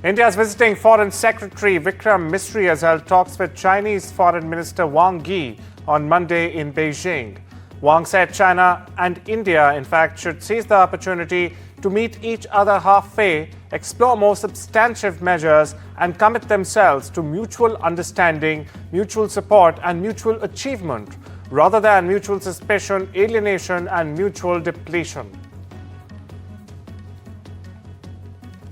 India's visiting Foreign Secretary Vikram Misri has held talks with Chinese Foreign Minister Wang on Monday in Beijing. Wang said China and India, in fact, should seize the opportunity to meet each other halfway, explore more substantive measures, and commit themselves to mutual understanding, mutual support, and mutual achievement, rather than mutual suspicion, alienation, and mutual depletion.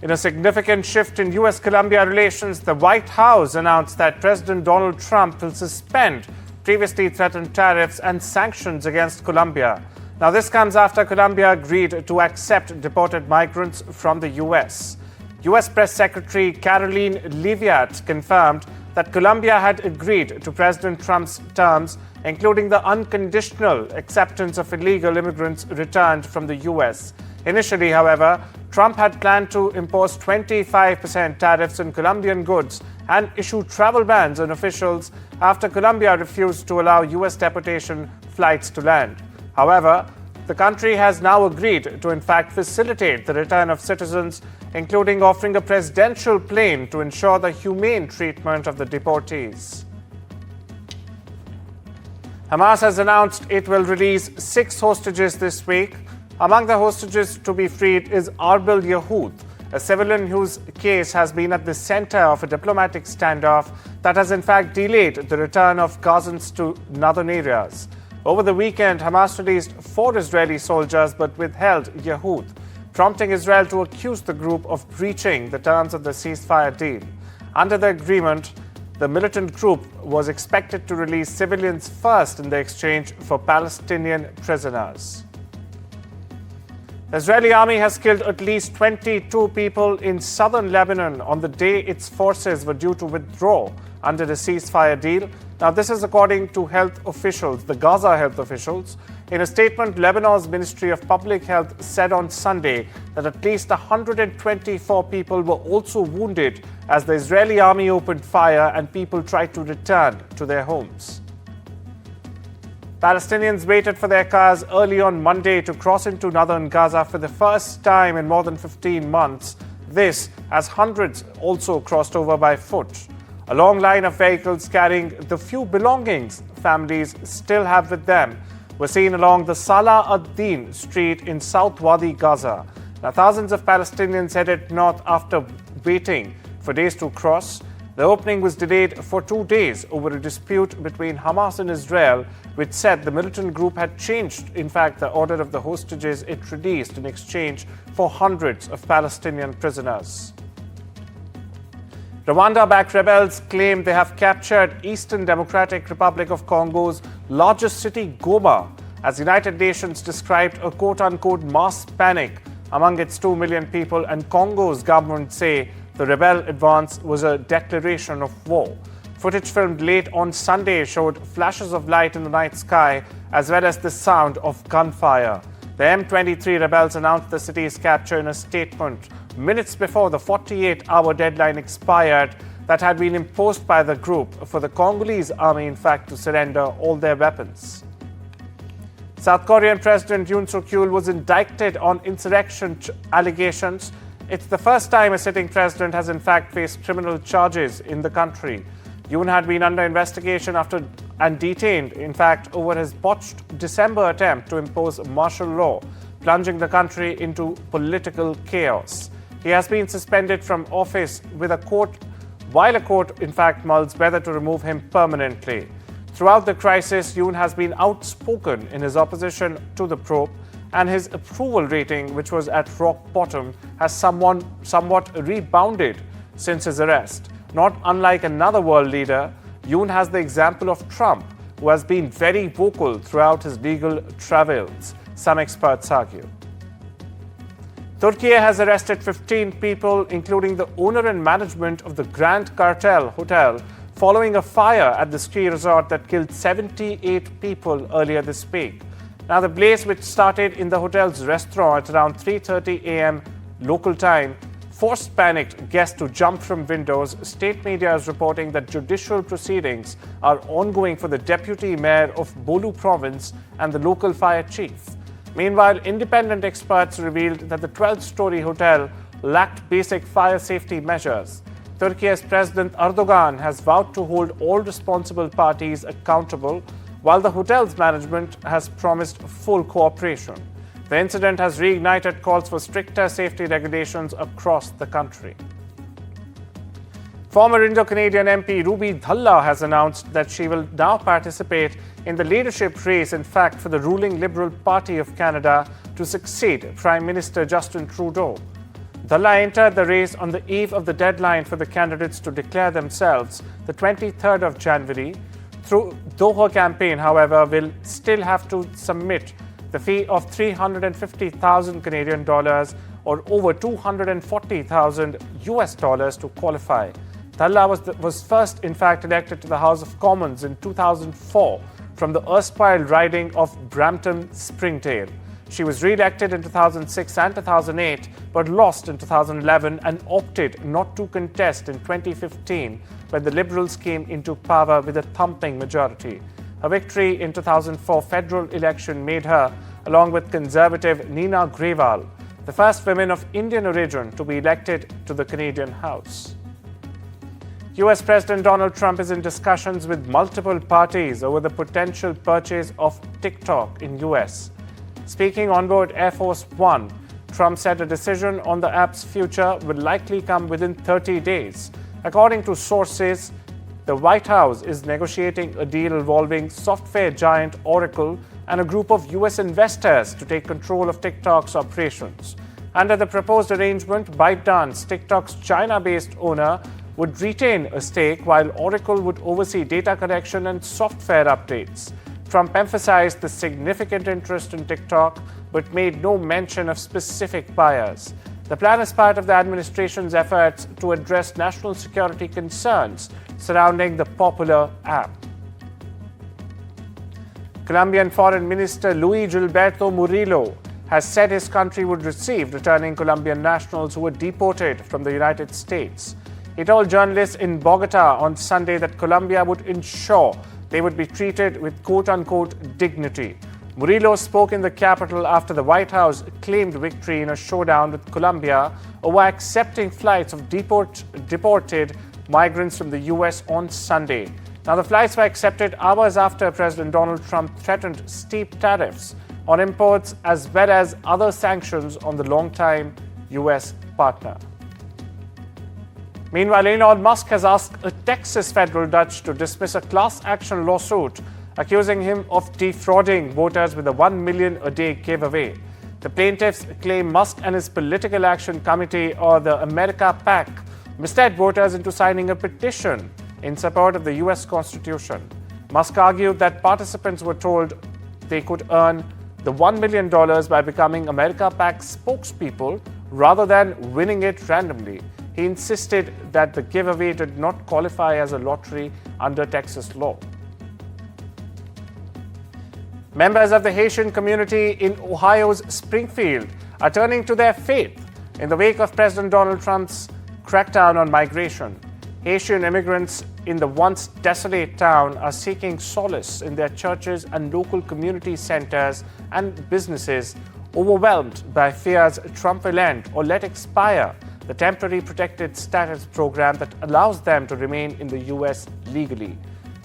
In a significant shift in U.S.-Colombia relations, the White House announced that President Donald Trump will suspend previously threatened tariffs and sanctions against Colombia. Now, this comes after Colombia agreed to accept deported migrants from the U.S. U.S. Press Secretary Caroline Leavitt confirmed that Colombia had agreed to President Trump's terms, including the unconditional acceptance of illegal immigrants returned from the U.S. Initially, however, Trump had planned to impose 25% tariffs on Colombian goods and issue travel bans on officials after Colombia refused to allow U.S. deportation flights to land. However, the country has now agreed to in fact facilitate the return of citizens, including offering a presidential plane to ensure the humane treatment of the deportees. Hamas has announced it will release 6 hostages this week. Among the hostages to be freed is Arbil Yehud, a civilian whose case has been at the center of a diplomatic standoff that has in fact delayed the return of Gazans to northern areas. Over the weekend, Hamas released 4 Israeli soldiers but withheld Yehud, prompting Israel to accuse the group of breaching the terms of the ceasefire deal. Under the agreement, the militant group was expected to release civilians first in the exchange for Palestinian prisoners. The Israeli army has killed at least 22 people in southern Lebanon on the day its forces were due to withdraw under the ceasefire deal. Now, this is according to health officials, the Gaza health officials. In a statement, Lebanon's Ministry of Public Health said on Sunday that at least 124 people were also wounded as the Israeli army opened fire and people tried to return to their homes. Palestinians waited for their cars early on Monday to cross into northern Gaza for the first time in more than 15 months. This as hundreds also crossed over by foot. A long line of vehicles carrying the few belongings families still have with them were seen along the Salah ad-Din street in South Wadi, Gaza. Now, thousands of Palestinians headed north after waiting for days to cross. The opening was delayed for 2 days over a dispute between Hamas and Israel, which said the militant group had changed, in fact, the order of the hostages it released in exchange for hundreds of Palestinian prisoners. Rwanda-backed rebels claim they have captured Eastern Democratic Republic of Congo's largest city, Goma, as United Nations described a quote-unquote mass panic among its 2 million people, and Congo's government say the rebel advance was a declaration of war. Footage filmed late on Sunday showed flashes of light in the night sky as well as the sound of gunfire. The M23 rebels announced the city's capture in a statement minutes before the 48-hour deadline expired that had been imposed by the group for the Congolese army, in fact, to surrender all their weapons. South Korean President Yoon Suk-yeol was indicted on insurrection allegations. It's the first time a sitting president has in fact faced criminal charges in the country. Yoon had been under investigation and detained, in fact, over his botched December attempt to impose martial law, plunging the country into political chaos. He has been suspended from office while a court, in fact, mulls whether to remove him permanently. Throughout the crisis, Yoon has been outspoken in his opposition to the probe, and his approval rating, which was at rock bottom, has somewhat rebounded since his arrest. Not unlike another world leader, Yoon has the example of Trump, who has been very vocal throughout his legal travails, some experts argue. Turkey has arrested 15 people, including the owner and management of the Grand Cartel Hotel, following a fire at the ski resort that killed 78 people earlier this week. Now, the blaze, which started in the hotel's restaurant at around 3:30 a.m. local time, forced panicked guests to jump from windows. State media is reporting that judicial proceedings are ongoing for the deputy mayor of Bolu province and the local fire chief. Meanwhile, independent experts revealed that the 12-story hotel lacked basic fire safety measures. Turkey's President Erdogan has vowed to hold all responsible parties accountable, while the hotel's management has promised full cooperation. The incident has reignited calls for stricter safety regulations across the country. Former Indo-Canadian MP Ruby Dhalla has announced that she will now participate in the leadership race, in fact, for the ruling Liberal Party of Canada to succeed Prime Minister Justin Trudeau. Dhalla entered the race on the eve of the deadline for the candidates to declare themselves, the 23rd of January. Though her campaign, however, will still have to submit the fee of $350,000 Canadian dollars or over $240,000 US dollars to qualify. Dhalla was first, in fact, elected to the House of Commons in 2004 from the erstwhile riding of Brampton-Springdale. She was re-elected in 2006 and 2008, but lost in 2011 and opted not to contest in 2015 when the Liberals came into power with a thumping majority. Her victory in 2004 federal election made her, along with Conservative Nina Grewal, the first women of Indian origin to be elected to the Canadian House. US President Donald Trump is in discussions with multiple parties over the potential purchase of TikTok in US. Speaking on board Air Force One, Trump said a decision on the app's future will likely come within 30 days. According to sources, the White House is negotiating a deal involving software giant Oracle and a group of US investors to take control of TikTok's operations. Under the proposed arrangement, ByteDance, TikTok's China-based owner, would retain a stake while Oracle would oversee data collection and software updates. Trump emphasized the significant interest in TikTok, but made no mention of specific buyers. The plan is part of the administration's efforts to address national security concerns surrounding the popular app. Colombian Foreign Minister Luis Gilberto Murillo has said his country would receive returning Colombian nationals who were deported from the United States. He told journalists in Bogota on Sunday that Colombia would ensure they would be treated with quote-unquote dignity. Murillo spoke in the capital after the White House claimed victory in a showdown with Colombia over accepting flights of deported migrants from the U.S. on Sunday. Now, the flights were accepted hours after President Donald Trump threatened steep tariffs on imports as well as other sanctions on the longtime U.S. partner. Meanwhile, Elon Musk has asked a Texas federal judge to dismiss a class action lawsuit accusing him of defrauding voters with a $1 million a day giveaway. The plaintiffs claim Musk and his Political Action Committee, or the America PAC, misled voters into signing a petition in support of the U.S. Constitution. Musk argued that participants were told they could earn the $1 million by becoming America PAC spokespeople rather than winning it randomly. He insisted that the giveaway did not qualify as a lottery under Texas law. Members of the Haitian community in Ohio's Springfield are turning to their faith in the wake of President Donald Trump's crackdown on migration. Haitian immigrants in the once desolate town are seeking solace in their churches and local community centers and businesses, overwhelmed by fears Trump will end or let expire the temporary protected status program that allows them to remain in the U.S. legally.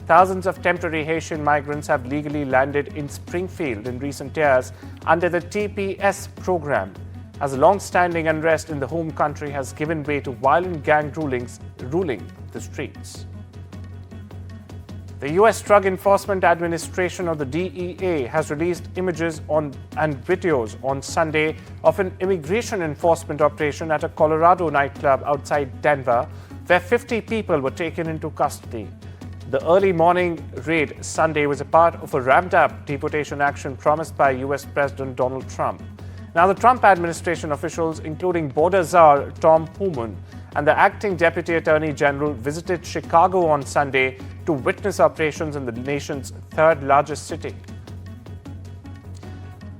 Thousands of temporary Haitian migrants have legally landed in Springfield in recent years under the TPS program, as a long-standing unrest in the home country has given way to violent gang rulings ruling the streets. The U.S. Drug Enforcement Administration, or the DEA, has released images and videos on Sunday of an immigration enforcement operation at a Colorado nightclub outside Denver, where 50 people were taken into custody. The early morning raid Sunday was a part of a ramped-up deportation action promised by U.S. President Donald Trump. Now, the Trump administration officials, including border czar Tom Homan and the acting Deputy Attorney General, visited Chicago on Sunday to witness operations in the nation's third largest city.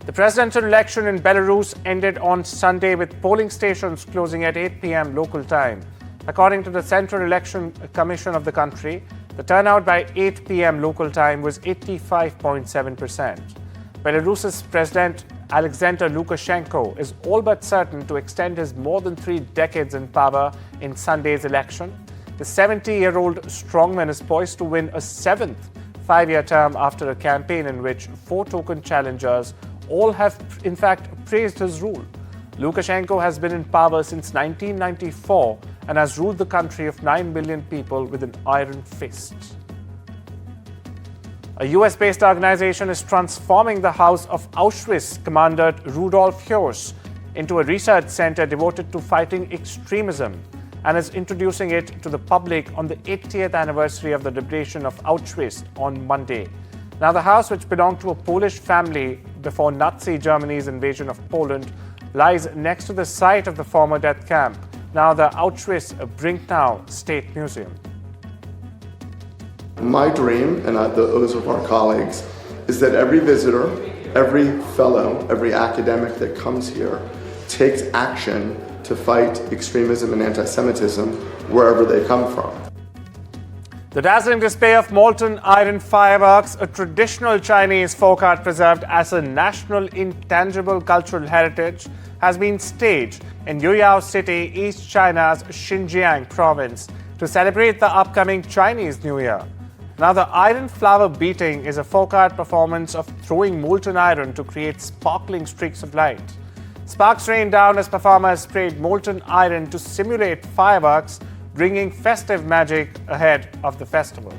The presidential election in Belarus ended on Sunday with polling stations closing at 8 p.m. local time. According to the Central Election Commission of the country, the turnout by 8 p.m. local time was 85.7%. Belarus's President Alexander Lukashenko is all but certain to extend his more than 3 decades in power in Sunday's election. The 70-year-old strongman is poised to win a 7th 5-year term after a campaign in which 4 token challengers all have, in fact, praised his rule. Lukashenko has been in power since 1994 and has ruled the country of 9 million people with an iron fist. A US-based organization is transforming the house of Auschwitz commander Rudolf Höss into a research center devoted to fighting extremism and is introducing it to the public on the 80th anniversary of the liberation of Auschwitz on Monday. Now, the house, which belonged to a Polish family before Nazi Germany's invasion of Poland, lies next to the site of the former death camp, now the Auschwitz-Birkenau State Museum. My dream, and those of our colleagues, is that every visitor, every fellow, every academic that comes here takes action to fight extremism and anti-Semitism wherever they come from. The dazzling display of molten iron fireworks, a traditional Chinese folk art preserved as a national intangible cultural heritage, has been staged in Yuyao City, East China's Xinjiang province, to celebrate the upcoming Chinese New Year. Now, the iron flower beating is a folk art performance of throwing molten iron to create sparkling streaks of light. Sparks rain down as performers sprayed molten iron to simulate fireworks, bringing festive magic ahead of the festival.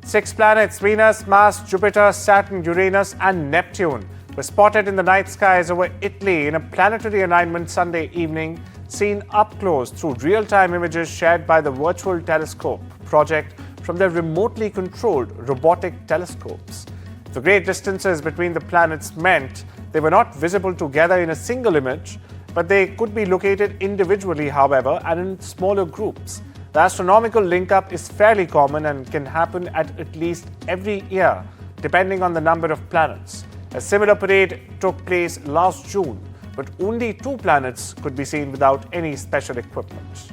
6 planets, Venus, Mars, Jupiter, Saturn, Uranus, and Neptune, were spotted in the night skies over Italy in a planetary alignment Sunday evening, seen up close through real-time images shared by the Virtual Telescope project from their remotely controlled robotic telescopes. The great distances between the planets meant they were not visible together in a single image, but they could be located individually, however, and in smaller groups. The astronomical link-up is fairly common and can happen at least every year, depending on the number of planets. A similar parade took place last June, but only 2 planets could be seen without any special equipment.